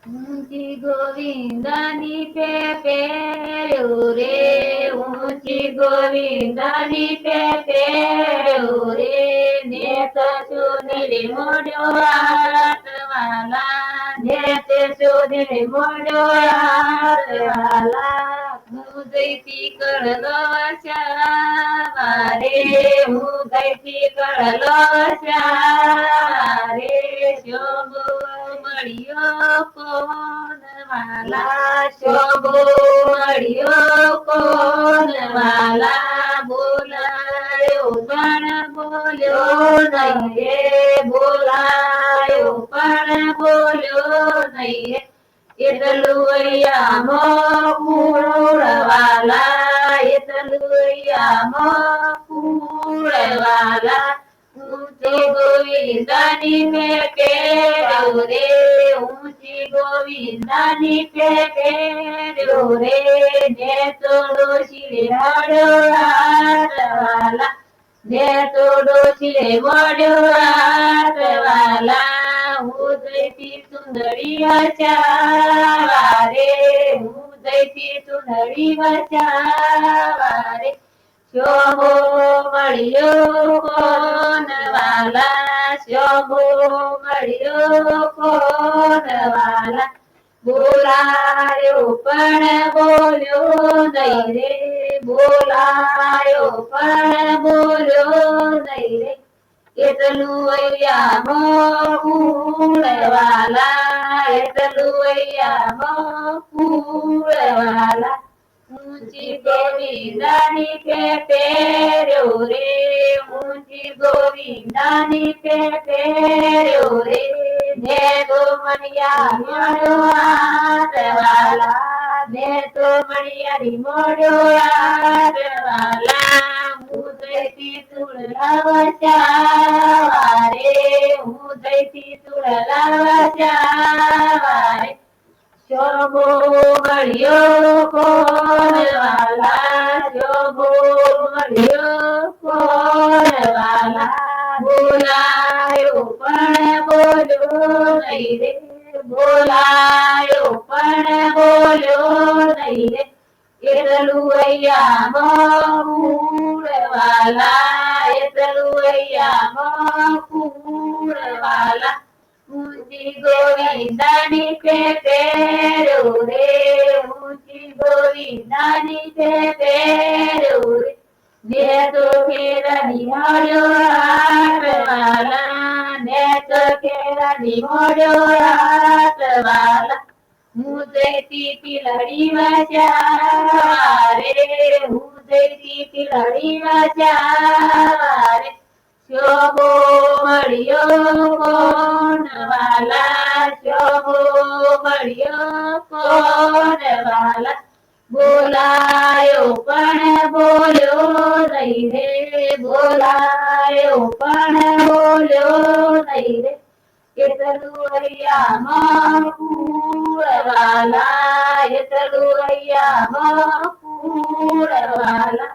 ઊંચી ગોવિંદાની પેર્યો રે ઊંચી ગોવિંદાની પેર્યો રે નેત સુધીર મોડ્યો આટવાલા નેત સુધીર મોડ્યો આટવાલા હું જઈતી કરલો ચારે હું જઈતી કરલો ચારે શોભો મળ્યો કોણ વાલા શોભો મળ્યો કોણ વાલા બોલાયો પણ બોલ્યો નહીં રે બોલાયો પણ બોલ્યો નહીં એટલું અહીંયા કુળવાલા એટલું અહીંયા કુળવાલા ઊંચી ગોવિંદાની પેર્યો રે ઊંચી ગોવિંદાની પેર્યો રે ને તો ડોશી મળ્યો આટવાલા ને તો ડોશી મળ્યો આટવાલા હું જઈતી સુંદરી વચાવા રે હું જઈતી સુંદરી વચાવા રે શોભો મળ્યો કોણ વાલા શોભો મળ્યો કોણ વાલા બોલાયો પણ બોલ્યો નહીં રે બોલાયો પણ બોલ્યો નહીં રે એટલું અહીંયા કુળવાલા એટલું અહીંયા કુળવાલા ઊંચી ગોવિંદાની પેર્યો રે ઊંચી ગોવિંદાની પેર્યો રે ને તો મણિયા મળ્યો આટવાલા ને તો મણિયારી મળ્યો આટવાલા હું જઈતી તુળલા વચાવા રે હું જઈતી તુળલા વચાવા રે શોભો મળ્યો કોણ વાલા શોભો મળ્યો કોણ વાલા બોલાયો પણ બોલ્યો નહીં રે બોલાયો પણ બોલ્યો નહીં રે એટલું અહીંયા કુળવાલા એટલું અહીંયા કુળવાલા ઊંચી ગોવિંદાની પેર્યો રે ઊંચી ગોવિંદાની પેર્યો રે ને તો કેરાની મળ્યો આટવાલા ને તો કેરાની મળ્યો આટવાલા હું જઈતી પિલડી વચાવા રે હું જઈતી પિલડી વચાવા રે શોભો મળ્યો કોણ વાલા શોભો મળ્યો કોણ વાલા બોલાયો પણ બોલ્યો નહીં રે બોલાયો પણ બોલ્યો નહીં રે એટલું અહીંયા કુળવાલા એટલું અહીંયા કુળવાલા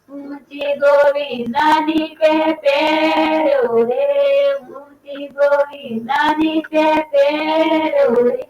ઊંચી ગોવિંદાની પેર્યો રે ઊંચી ગોવિંદાની પેર્યો રે